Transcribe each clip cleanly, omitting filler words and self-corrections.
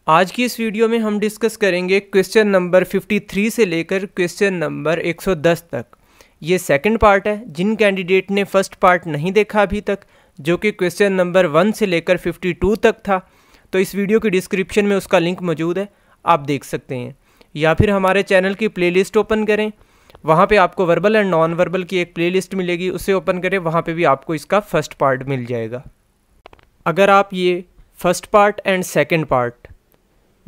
आज की इस वीडियो में हम डिस्कस करेंगे क्वेश्चन नंबर 53 से लेकर क्वेश्चन नंबर 110 तक। ये सेकंड पार्ट है। जिन कैंडिडेट ने फर्स्ट पार्ट नहीं देखा अभी तक, जो कि क्वेश्चन नंबर 1 से लेकर 52 तक था, तो इस वीडियो की डिस्क्रिप्शन में उसका लिंक मौजूद है, आप देख सकते हैं। या फिर हमारे चैनल की प्लेलिस्ट ओपन करें, वहाँ पे आपको वर्बल एंड नॉन वर्बल की एक प्लेलिस्ट मिलेगी, उसे ओपन करें, वहाँ पे भी आपको इसका फर्स्ट पार्ट मिल जाएगा। अगर आप ये first part and second part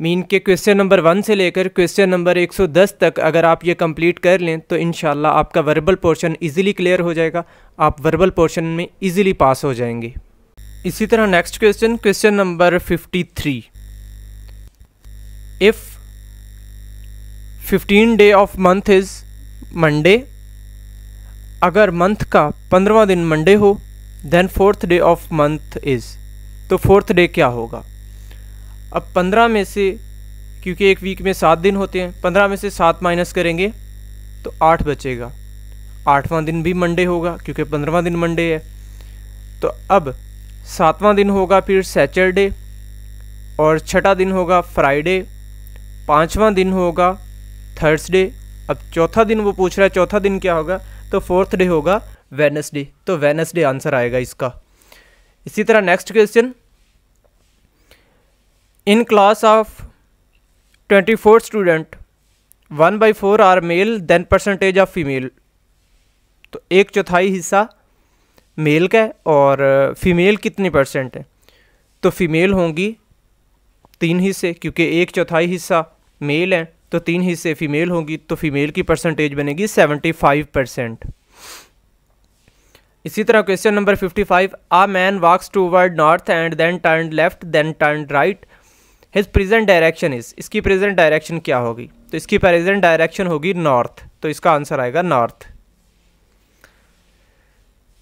mean के क्वेश्चन नंबर 1 से लेकर क्वेश्चन नंबर 110 तक अगर आप ये कंप्लीट कर लें तो इंशाल्लाह आपका वर्बल पोर्शन इजीली क्लियर हो जाएगा, आप वर्बल पोर्शन में इजीली पास हो जाएंगे। इसी तरह next question number 53, if 15 day of month is Monday, अगर मंथ का 15वां दिन मंडे हो, then 4th day of month is, तो 4th डे क्या होगा। अब 15 में से, क्योंकि एक वीक में 7 दिन होते हैं, 15 में से 7 माइनस करेंगे तो 8 बचेगा। 8वां दिन भी मंडे होगा क्योंकि 15वां दिन मंडे है। तो अब 7वां दिन होगा फिर सैटरडे, और 6ठा दिन होगा फ्राइडे, 5वां दिन होगा थर्सडे। अब चौथा दिन वो पूछ रहा है, चौथा दिन क्या होगा, तो 4th डे होगा वेडनेसडे, तो वेडनेसडे आंसर आएगा इसका। इसी तरह next question, in class of 24 student 1/4 are male, then percentage of female. तो 1/4 हिस्सा मेल का है और फीमेल कितनी परसेंट है, तो फीमेल होंगी 3 हिस्से, क्योंकि 1/4 हिस्सा मेल है तो 3 हिस्से फीमेल होंगी, तो फीमेल की परसेंटेज बनेगी 75%। इसी तरह question number 55, a man walks toward north and then turn left then turn right, his present direction is, इसकी प्रेजेंट डायरेक्शन क्या होगी, तो इसकी प्रेजेंट डायरेक्शन होगी नॉर्थ, तो इसका आंसर आएगा नॉर्थ।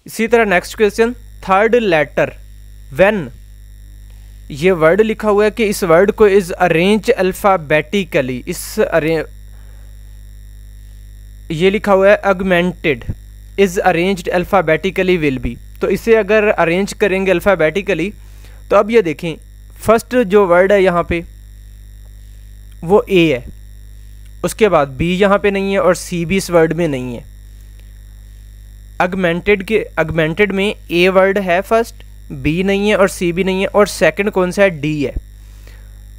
इसी तरह next question, third letter when, ये वर्ड लिखा हुआ है कि इस वर्ड को इज अरेंज अल्फाबेटिकली, ये लिखा हुआ है augmented, is arranged alphabetically will be, तो इसे अगर अरेंज करेंगे अल्फाबेटिकली तो अब ये देखें, फर्स्ट जो वर्ड है यहाँ पे वो ए है, उसके बाद बी यहाँ पे नहीं है और सी भी इस वर्ड में नहीं है। अगमेंटेड में ए वर्ड है फर्स्ट, बी नहीं है और सी भी नहीं है, और सेकंड कौन सा है, डी है।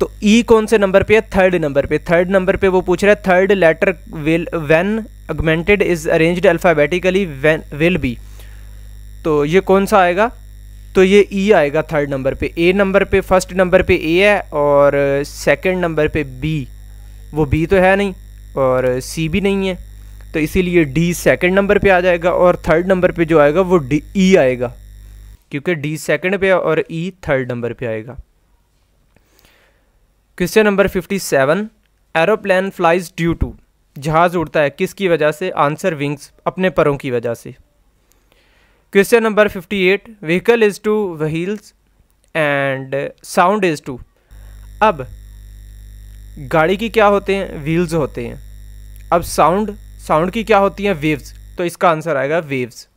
तो ई कौन से नंबर पे है, थर्ड नंबर पे। थर्ड नंबर पे वो पूछ रहा है third letter will when augmented is arranged alphabetically will be, तो ये कौन सा आएगा, तो ये ई आएगा थर्ड नंबर पे। ए नंबर पे फर्स्ट नंबर पे ए है और सेकंड नंबर पे बी, वो बी तो है नहीं और सी भी नहीं है, तो इसीलिए डी सेकंड नंबर पे आ जाएगा, और थर्ड नंबर पे जो आएगा वो डी ई आएगा, क्योंकि डी सेकंड पे है और ई थर्ड नंबर पे आएगा। Question number 57, aeroplane flies due to, जहाज उड़ता है किसकी वजह से, आंसर विंग्स, अपने परों की वजह से। Question number 58, vehicle is to wheels and sound is to, अब गाड़ी की क्या होते हैं, व्हील्स होते हैं, अब साउंड की क्या होती हैं, वेव्स, तो इसका आंसर आएगा वेव्स।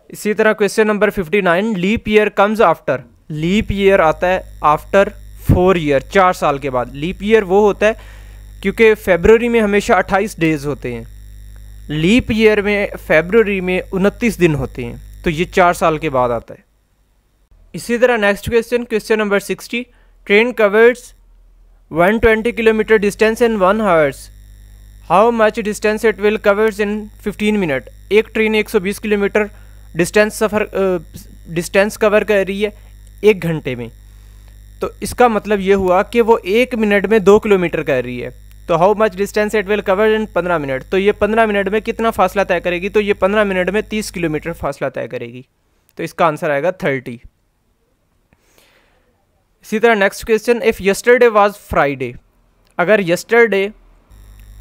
इसी तरह question number 59, leap year comes after, leap year आता है आफ्टर 4 ईयर, 4 साल के बाद। लीप ईयर वो होता है क्योंकि फेब्रुवरी में हमेशा 28 डेज होते हैं, लीप ईयर में फेब्रुवरी में 29 दिन होते हैं, तो ये 4 साल के बाद आता है। इसी तरह next question number 60, train covers 120 kilometre distance in 1 hours, how much distance it will covers in 15 minute. एक ट्रेन 120 किलोमीटर डिस्टेंस कवर कर रही है 1 घंटे में, तो इसका मतलब ये हुआ कि वो 1 मिनट में 2 किलोमीटर कर रही है, तो how much distance it will cover in 15 minute, तो ये 15 मिनट में कितना फासला तय करेगी, तो ये 15 मिनट में 30 किलोमीटर फासला तय करेगी, तो इसका आंसर आएगा 30। इसी तरह next question, if yesterday was Friday, अगर यस्टरडे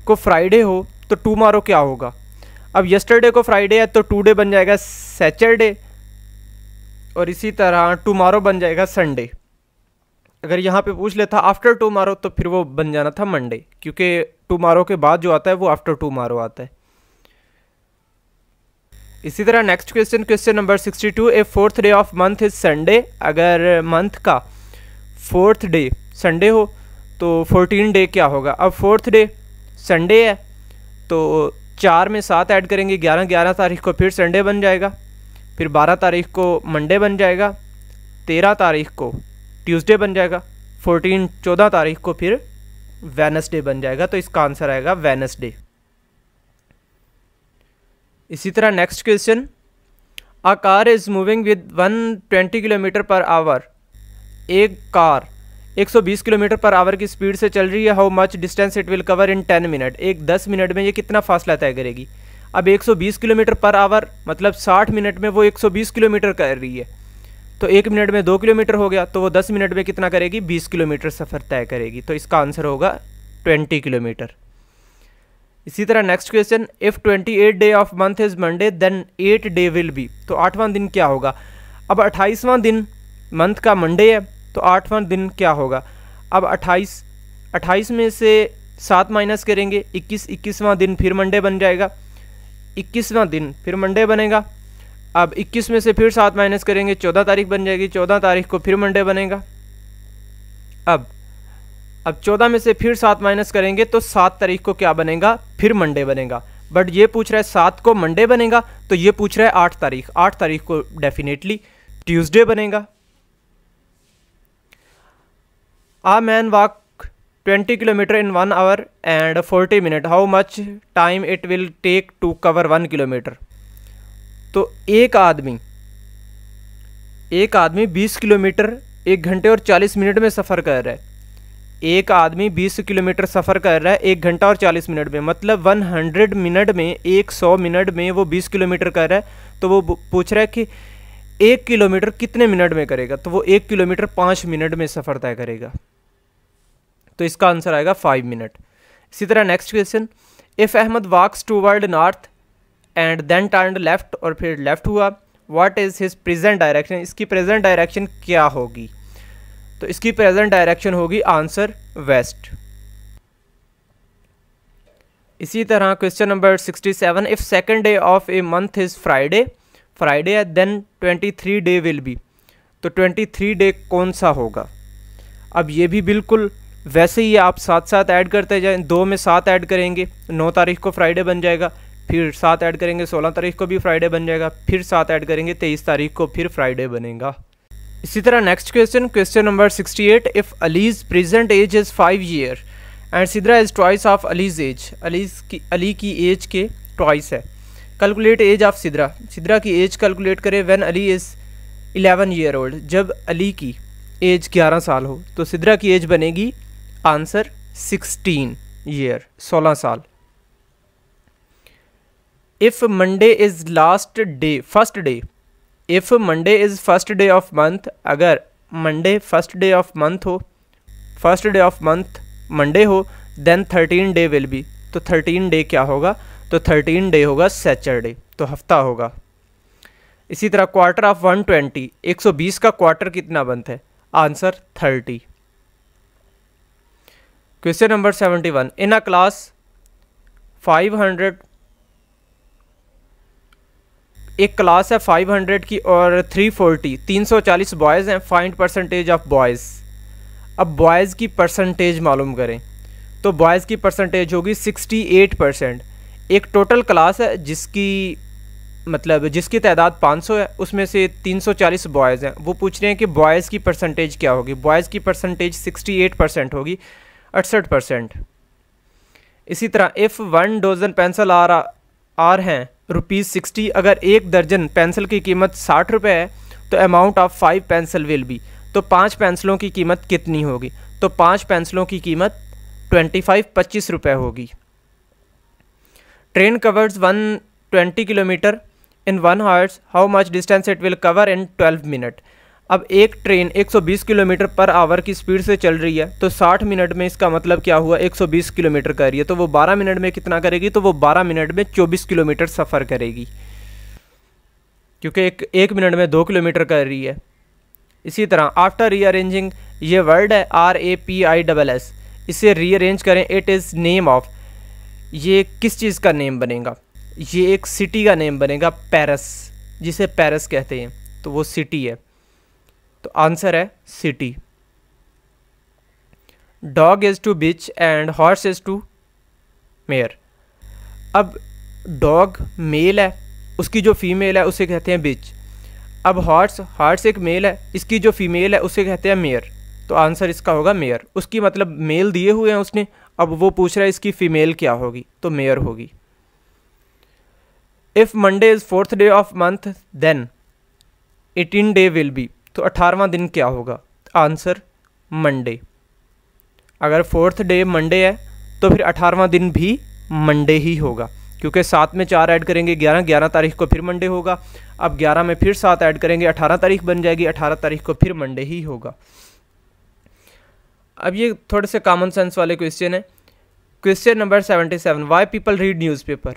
को फ्राइडे हो तो टुमारो क्या होगा। अब यस्टरडे को फ्राइडे है तो टुडे बन जाएगा सैटरडे, और इसी तरह टुमारो बन जाएगा संडे। अगर यहाँ पे पूछ लेता आफ्टर टुमारो तो फिर वो बन जाना था मंडे, क्योंकि टुमारो के बाद जो आता है वो आफ्टर टुमारो आता है। इसी तरह next question number 62, A 4th day of month is Sunday, अगर मंथ का फोर्थ डे संडे हो तो 14 डे क्या होगा। अब फोर्थ डे संडे है तो 4 में 7 ऐड करेंगे, 11 तारीख को फिर संडे बन जाएगा, फिर 12 तारीख को मंडे बन जाएगा, 13 तारीख को ट्यूसडे बन जाएगा, 14 तारीख को फिर वेडनेसडे बन जाएगा। तो इसका आंसर आएगा वेडनेसडे। इसी तरह next question, a car is moving with 120 kilometre per hour. एक कार 120 किलोमीटर पर आवर की स्पीड से चल रही है। How much distance it will cover in 10 minute. एक 10 मिनट में ये कितना फासला तय करेगी। अब 120 किलोमीटर पर आवर मतलब 60 मिनट में वो 120 किलोमीटर कर रही है, तो 1 मिनट में 2 किलोमीटर हो गया, तो वो 10 मिनट में कितना करेगी, 20 किलोमीटर सफ़र तय करेगी। तो इसका आंसर होगा 20 किलोमीटर। इसी तरह next question, if 28 day of month is Monday then 8 day will be. तो 8वां दिन क्या होगा। अब 28वां दिन मंथ का मंडे है तो 8वां दिन क्या होगा। अब 28 में से 7 माइनस करेंगे, 21वां दिन फिर मंडे बन जाएगा, 21वां दिन फिर मंडे बनेगा। अब 21 में से फिर 7 माइनस करेंगे, 14 तारीख बन जाएगी, 14 तारीख को फिर मंडे बनेगा। अब 14 में से फिर 7 माइनस करेंगे तो 7 तारीख को क्या बनेगा, फिर मंडे बनेगा। बट ये पूछ रहा है 7 को मंडे बनेगा, तो ये पूछ रहा है 8 तारीख। 8 तारीख को डेफिनेटली ट्यूसडे बनेगा। A man walk 20 kilometre in 1 hour and 40 minute. How much time it will take to cover 1 kilometre. तो एक आदमी 20 किलोमीटर 1 घंटे और 40 मिनट में सफ़र कर रहा है। एक आदमी 20 किलोमीटर सफ़र कर रहा है 1 घंटा और 40 मिनट में, मतलब 100 मिनट में 100 मिनट में वो 20 किलोमीटर कर रहा है। तो वो पूछ रहा है कि 1 किलोमीटर कितने मिनट में करेगा। तो वो 1 किलोमीटर 5 मिनट में सफ़र तय करेगा। तो इसका आंसर आएगा 5 मिनट। इसी तरह next question, if Ahmed walks toward north and then turned left, और फिर लेफ्ट हुआ, what is his present direction. इसकी प्रेजेंट डायरेक्शन क्या होगी। तो इसकी प्रेजेंट डायरेक्शन होगी आंसर वेस्ट। इसी तरह question number 67, if second day of a month is Friday है देन 23 डे विल बी। तो 23 डे कौन सा होगा। अब ये भी बिल्कुल वैसे ही आप साथ साथ ऐड करते जाएं। 2 में 7 ऐड करेंगे, 9 तारीख को फ्राइडे बन जाएगा, फिर 7 ऐड करेंगे 16 तारीख को भी फ्राइडे बन जाएगा, फिर 7 ऐड करेंगे 23 तारीख को फिर फ्राइडे बनेगा। इसी तरह next question number 68, if Ali's present age is 5 year and Sidra is twice of Ali's age. Ali की एज के ट्वाइस है। कैलकुलेट एज ऑफ सिद्रा की एज कैलकुलेट करें when Ali is 11 year old. जब अली की एज 11 साल हो तो सिद्रा की एज बनेगी आंसर 16 ईयर, 16 साल। If Monday is last day first day, if Monday is first day of month, अगर Monday first day of month हो, first day of month Monday हो, देन 13 डे विल बी। तो 13 day क्या होगा, तो 13 day होगा Saturday, तो हफ्ता होगा। इसी तरह क्वार्टर ऑफ 120, 120 का क्वार्टर कितना बनता है, आंसर 30। क्वेश्चन नंबर 71, इन अ क्लास 500, एक क्लास है 500 की और 340 बॉयज़ हैं। Find percentage of boys. अब बॉयज़ की परसेंटेज मालूम करें, तो बॉयज़ की परसेंटेज होगी 68%। एक टोटल क्लास है जिसकी तादाद 500 है, उसमें से 340 बॉयज़ हैं। वो पूछ रहे हैं कि बॉयज़ की परसेंटेज क्या होगी। बॉयज़ की परसेंटेज 68% होगी, 68%। इसी तरह इफ़ 1 डजन पेंसिल आर हैं ₹60, अगर 1 दर्जन पेंसिल की कीमत 60 रुपये है तो amount of 5 pencil will be. तो 5 पेंसिलों की कीमत कितनी होगी, तो 5 पेंसिलों की कीमत 25 रुपये होगी। Train covers 120 kilometre in 1 hours, how much distance it will cover in 12 minute. अब एक ट्रेन 120 किलोमीटर पर आवर की स्पीड से चल रही है, तो 60 मिनट में इसका मतलब क्या हुआ, 120 किलोमीटर कर रही है, तो वो 12 मिनट में कितना करेगी, तो वो 12 मिनट में 24 किलोमीटर सफ़र करेगी, क्योंकि एक मिनट में 2 किलोमीटर कर रही है। इसी तरह आफ्टर रीअरेंजिंग, ये वर्ड है RAPISS, इसे रीअरेंज करें, इट इज़ नेम ऑफ, ये किस चीज़ का नेम बनेगा, ये एक सिटी का नेम बनेगा, पेरिस, जिसे पेरिस कहते हैं, तो वो सिटी है, तो आंसर है city. Dog is to bitch and horse is to mare. अब डॉग मेल है, उसकी जो फीमेल है उसे कहते हैं बिच। अब हॉर्स एक मेल है, इसकी जो फीमेल है उसे कहते हैं मेयर। तो आंसर इसका होगा मेयर। उसकी मतलब मेल दिए हुए हैं उसने, अब वो पूछ रहा है इसकी फीमेल क्या होगी, तो मेयर होगी। If Monday is 4th day of month then 18 day will be. तो 18वां दिन क्या होगा, आंसर मंडे। अगर 4th डे मंडे है तो फिर 18वां दिन भी मंडे ही होगा, क्योंकि 7 में 4 ऐड करेंगे 11 तारीख को फिर मंडे होगा। अब 11 में फिर 7 ऐड करेंगे 18 तारीख बन जाएगी, 18 तारीख को फिर मंडे ही होगा। अब ये थोड़े से कॉमन सेंस वाले क्वेश्चन है। Question number 77, why people read newspaper.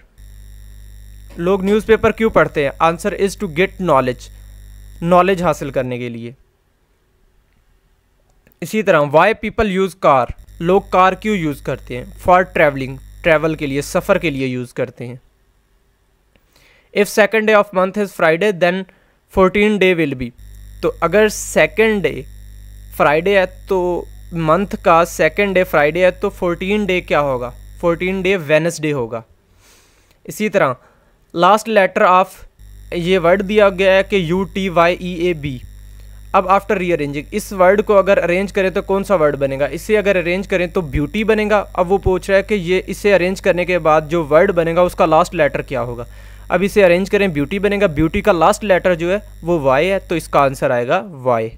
लोग न्यूज़पेपर क्यों पढ़ते हैं, answer is to get knowledge, knowledge हासिल करने के लिए। इसी तरह वाई पीपल यूज़ कार, लोग कार क्यों यूज़ करते हैं, फॉर ट्रैवलिंग, ट्रैवल के लिए, सफ़र के लिए यूज़ करते हैं। If second day of month is Friday then 14 day will be. तो अगर सेकेंड डे फ्राइडे है तो मंथ का सेकेंड डे फ्राइडे है तो 14 डे क्या होगा, 14 डे वेडनेसडे होगा। इसी तरह लास्ट लेटर ऑफ, ये वर्ड दिया गया है कि UTYEAB। अब आफ्टर रीअरेंजिंग, इस वर्ड को अगर अरेंज करें तो कौन सा वर्ड बनेगा, इसे अगर अरेंज करें तो ब्यूटी बनेगा। अब वो पूछ रहा है कि ये इसे अरेंज करने के बाद जो वर्ड बनेगा उसका लास्ट लेटर क्या होगा। अब इसे अरेंज करें ब्यूटी बनेगा, ब्यूटी का लास्ट लेटर जो है वो वाई है, तो इसका आंसर आएगा वाई।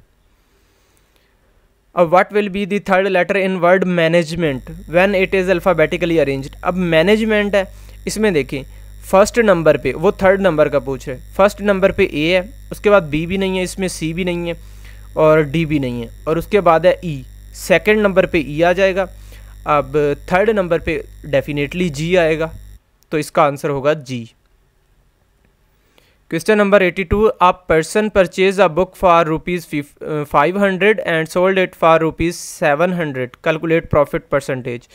अब what will be the third letter in word management when it is alphabetically arranged. अब मैनेजमेंट है, इसमें देखें फर्स्ट नंबर पे, वो थर्ड नंबर का पूछ रहे हैं, फर्स्ट नंबर पे ए है, उसके बाद बी भी नहीं है, इसमें सी भी नहीं है और डी भी नहीं है, और उसके बाद है ई। सेकंड नंबर पे ई आ जाएगा। अब थर्ड नंबर पे डेफिनेटली जी आएगा, तो इसका आंसर होगा G. Question number 82, a person purchase a book for ₹500 and sold it for ₹700, calculate profit percentage.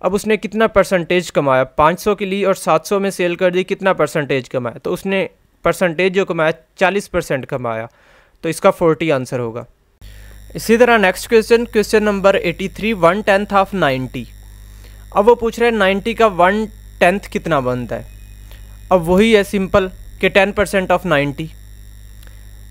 अब उसने कितना परसेंटेज कमाया, 500 की ली और 700 में सेल कर दी, कितना परसेंटेज कमाया, तो उसने परसेंटेज जो कमाया 40% कमाया, तो इसका 40 आंसर होगा। इसी तरह next question, question number 83, 1/10 of 90। अब वो पूछ रहे हैं 90 का 1/10 कितना बनता है। अब वही है सिंपल कि 10% ऑफ 90।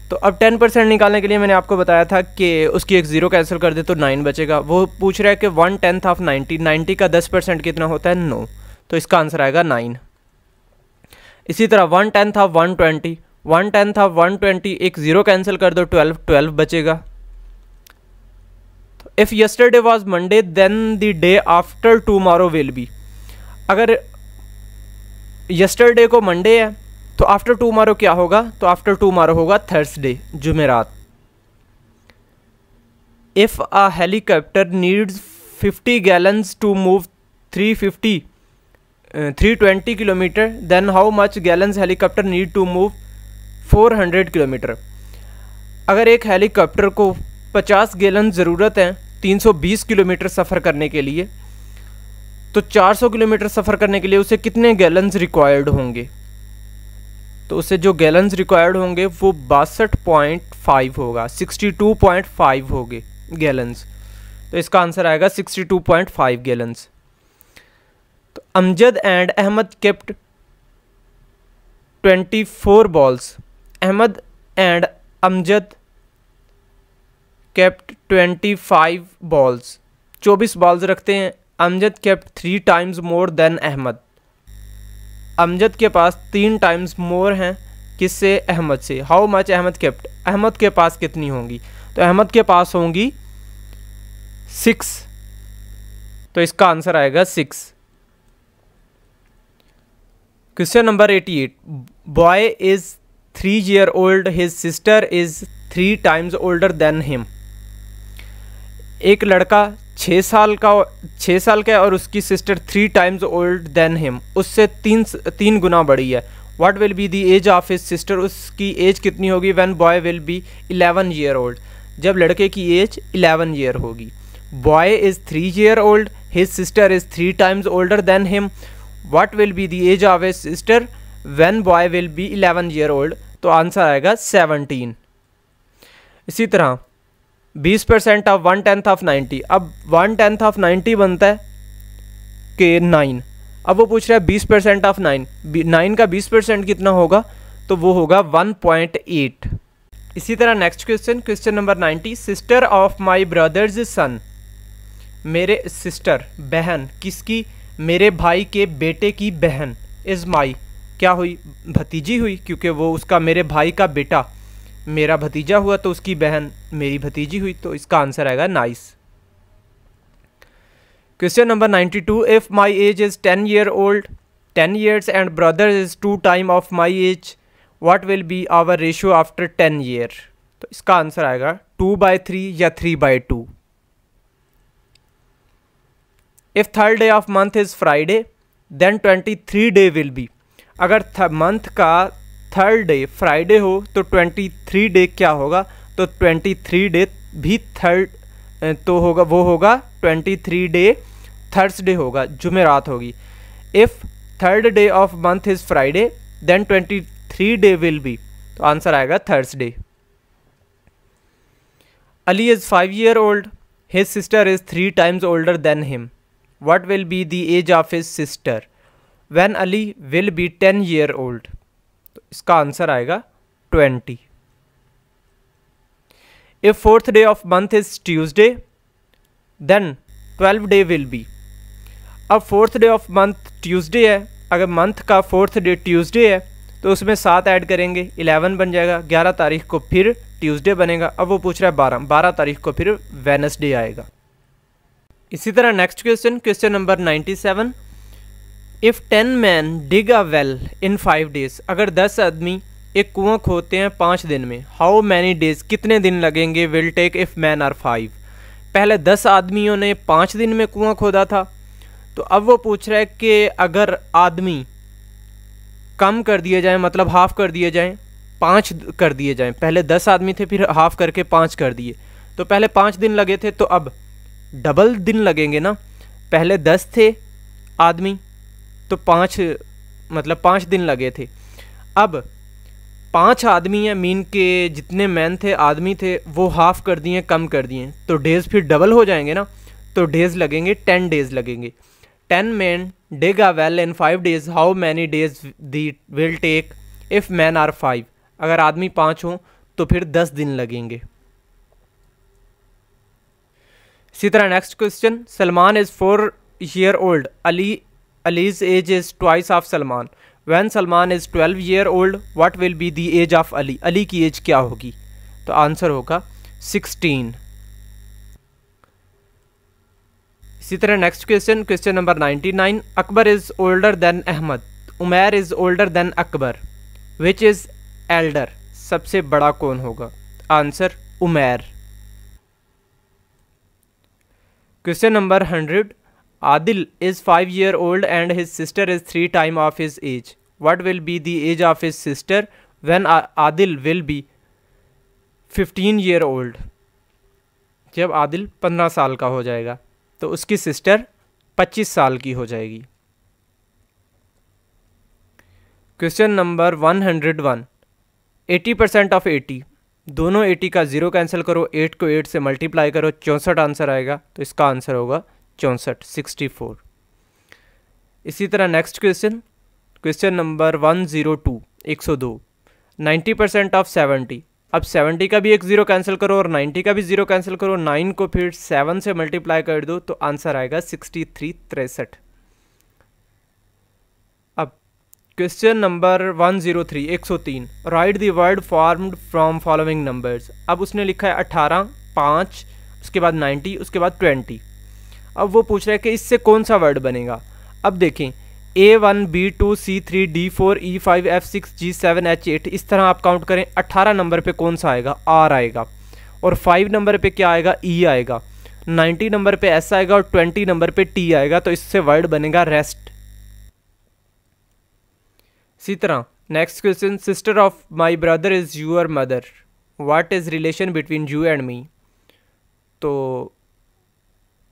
तो अब 10% निकालने के लिए मैंने आपको बताया था कि उसकी एक ज़ीरो कैंसिल कर दे तो 9 बचेगा। वो पूछ रहा है कि 1/10 ऑफ 90, 90 का 10% कितना होता है, 9, तो इसका आंसर आएगा 9। इसी तरह 1/10 ऑफ 120, 1/10 ऑफ 120, एक ज़ीरो कैंसिल कर दो, 12 बचेगा। तो if yesterday was Monday then the day after tomorrow will be. अगर यस्टरडे को मंडे है तो आफ्टर टूमारो क्या होगा, तो आफ्टर टूमारो होगा थर्सडे, जुमेरात। If a helicopter needs 50 gallons to move 320 kilometre then how much gallons helicopter need to move 400 kilometre. अगर एक हेलीकॉप्टर को 50 गैलन ज़रूरत है 320 किलोमीटर सफ़र करने के लिए, तो 400 किलोमीटर सफ़र करने के लिए उसे कितने गैलन्स रिक्वायर्ड होंगे, तो उससे जो गैलन्स रिक्वायर्ड होंगे वो 62.5 होगा, 62.5 होंगे गैलन्स, तो इसका आंसर आएगा 62.5 गैलन्स। तो Amjad and Ahmed kept 24 balls. Ahmed and Amjad kept 25 balls, 24 balls रखते हैं। Amjad kept 3 times more than Ahmed. Amjad के पास 3 टाइम्स मोर हैं किससे, अहमद से। How much Ahmed kept, Ahmed के पास कितनी होंगी, तो अहमद के पास होंगी 6, तो इसका आंसर आएगा 6। Question number 88, boy is 3 year old, his sister is 3 times older than him. एक लड़का 6 साल का है और उसकी sister 3 times old than him, उससे 3 गुना बड़ी है। What will be the age of his sister, उसकी एज कितनी होगी, when boy will be 11 year old, जब लड़के की एज 11 year होगी। Boy is 3 year old, his sister is 3 times older than him. What will be the age of his sister when boy will be 11 year old, तो answer आएगा 17। इसी तरह 20% of 1/10 of 90। अब 1/10 of 90 बनता है कि 9। अब वो पूछ रहा है 20% ऑफ 9, 9 का 20% कितना होगा, तो वो होगा 1.8। इसी तरह next question, question number 90, sister of my brother's son, मेरे सिस्टर बहन किसकी, मेरे भाई के बेटे की बहन, इज़ माई क्या हुई, भतीजी हुई, क्योंकि वो उसका मेरे भाई का बेटा मेरा भतीजा हुआ तो उसकी बहन मेरी भतीजी हुई, तो इसका आंसर आएगा nice. Question number 92, if my age is 10 year old 10 years and brother is 2 time of my age, what will be our ratio after 10 year. तो इसका आंसर आएगा 2/3 या 3/2। If third day of month is Friday then 23 day will be, अगर month का third day Friday हो तो 23 day क्या होगा, तो 23 डे भी थर्ड तो होगा, वो होगा 23 डे थर्सडे होगा, जुमेरात होगी। If third day of month is Friday then 23 day will be, तो आंसर आएगा Thursday. Ali is 5 year old, his sister is 3 times older than him, what will be the age of his sister when Ali will be 10 year old। तो इसका answer आएगा 20। If fourth day of month is Tuesday then 12 day will be, अब fourth day of month Tuesday है, अगर month का fourth day Tuesday है तो उसमें 7 ऐड करेंगे 11 बन जाएगा, 11 तारीख को फिर ट्यूसडे बनेगा। अब वो पूछ रहा है 12 तारीख को फिर वेडनेसडे आएगा। इसी तरह next question, question number 97, if 10 man dig a well in 5 days, अगर 10 आदमी एक कुआं खोदते हैं 5 दिन में, हाउ मैनी डेज कितने दिन लगेंगे, will take if man are 5। पहले 10 आदमियों ने 5 दिन में कुआं खोदा था, तो अब वो पूछ रहा है कि अगर आदमी कम कर दिए जाएं, मतलब हाफ कर दिए जाएं, 5 कर दिए जाएं, पहले 10 आदमी थे फिर हाफ करके 5 कर दिए, तो पहले 5 दिन लगे थे तो अब डबल दिन लगेंगे ना, पहले 10 थे आदमी तो 5 मतलब 5 दिन लगे थे, अब 5 आदमी हैं, मीन के जितने मैन थे आदमी थे वो हाफ कर दिए, कम कर दिए, तो डेज़ फिर डबल हो जाएंगे ना, तो डेज़ लगेंगे 10 डेज़ लगेंगे। 10 men dig a well in 5 days, how many days the will take if men are 5। अगर आदमी 5 हों तो फिर 10 दिन लगेंगे। इसी तरह next question, Salman is 4 year old, Ali's age is twice of Salman, when Salman is 12 year old what will be the age of Ali, Ali की एज क्या होगी, तो आंसर होगा 16। इसी तरह next question, question number 99, Akbar is older than Ahmad, Umair is older than Akbar, which is elder, सबसे बड़ा कौन होगा, answer Umair. Question number 100, Adil is 5 year old and his sister is 3 times of his age, what will be the age of his sister when Adil will be 15 year old, जब आदिल 15 साल का हो जाएगा तो उसकी सिस्टर 25 साल की हो जाएगी। क्वेश्चन नंबर 101, 80% ऑफ 80, दोनों 80 का 0 कैंसिल करो, 8 को 8 से मल्टीप्लाई करो, 64 आंसर आएगा, तो इसका आंसर होगा 64। इसी तरह next question, question number 102, 102, 90% of 70, अब 70 का भी एक 0 कैंसिल करो और 90 का भी 0 कैंसिल करो, 9 को फिर 7 से मल्टीप्लाई कर दो तो आंसर आएगा 63। अब question number 103, 103, right the word formed from following numbers, अब उसने लिखा है 18, 5, उसके बाद 90, उसके बाद 20। अब वो पूछ रहा है कि इससे कौन सा वर्ड बनेगा। अब देखें A1, B2, C3, D4, E5, F6, G7, H8, इस तरह आप काउंट करें, 18 नंबर पे कौन सा आएगा, R आएगा, और 5 नंबर पे क्या आएगा, E आएगा, 90 नंबर पे S आएगा और 20 नंबर पे T आएगा, तो इससे वर्ड बनेगा रेस्ट। इसी तरह next question, sister of my brother is your mother, what is relation between you and me, तो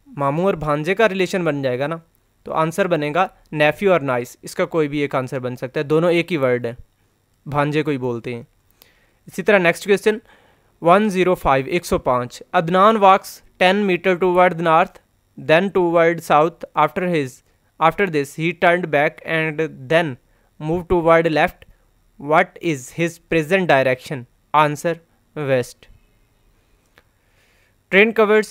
मामू और भांजे का रिलेशन बन जाएगा ना, तो आंसर बनेगा नेफ्यू और नाइस, इसका कोई भी एक आंसर बन सकता है, दोनों एक ही वर्ड है, भांजे को ही बोलते हैं। इसी तरह next question, 105 105. Adnan walks 10 meter toward the north, then toward south. After this he turned back and then moved toward left. What is his present direction? Answer west. Train covers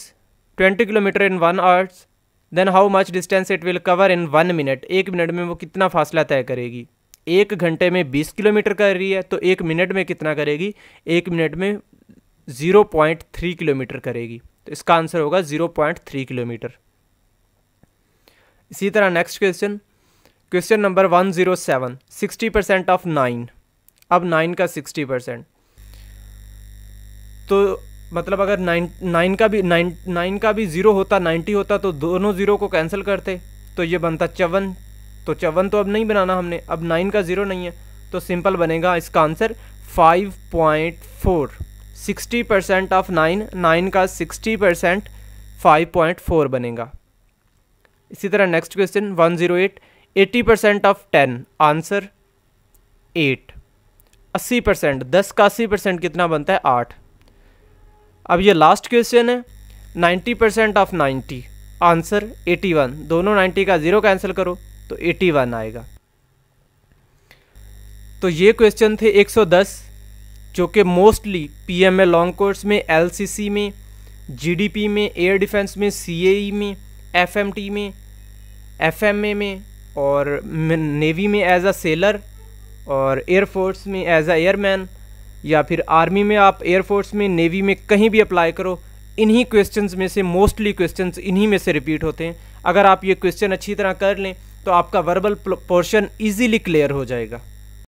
20 kilometre in 1 hour. Then how much distance it will cover in 1 minute? 1 minute में वो कितना फासला तय करेगी? 1 घंटे में 20 kilometre कर रही है तो 1 मिनट में कितना करेगी? 1 मिनट में 0.3 किलोमीटर करेगी, तो इसका आंसर होगा 0.3 किलोमीटर। इसी तरह नेक्स्ट क्वेश्चन नंबर 107, 60% ऑफ 9। अब 9 का 60%, तो मतलब अगर 9 का भी 0 होता 90 होता तो दोनों 0 को कैंसिल करते तो ये बनता 54। तो 54 तो अब नहीं बनाना हमने, अब 9 का 0 नहीं है तो सिंपल बनेगा इसका आंसर 5.4। 60% ऑफ 9 का 60% 5.4 बनेगा। इसी तरह नेक्स्ट क्वेश्चन 108, 80% ऑफ 10, आंसर 8। 80%, 10 का 80% कितना बनता है? 8। अब ये लास्ट क्वेश्चन है 90% ऑफ 90, आंसर 81। दोनों 90 का 0 कैंसिल करो तो 81 आएगा। तो ये क्वेश्चन थे 110 जो कि मोस्टली पीएमए लॉन्ग कोर्स में, एलसीसी में, जीडीपी में, एयर डिफेंस में, सीएई में, एफएमटी में, एफएमए में और नेवी में एज अ सेलर और एयरफोर्स में एज अ एयरमैन, या फिर आर्मी में आप एयरफोर्स में, नेवी में कहीं भी अप्लाई करो, इन्हीं क्वेश्चंस में से मोस्टली क्वेश्चंस इन्हीं में से रिपीट होते हैं। अगर आप ये क्वेश्चन अच्छी तरह कर लें तो आपका वर्बल पोर्शन इजीली क्लियर हो जाएगा।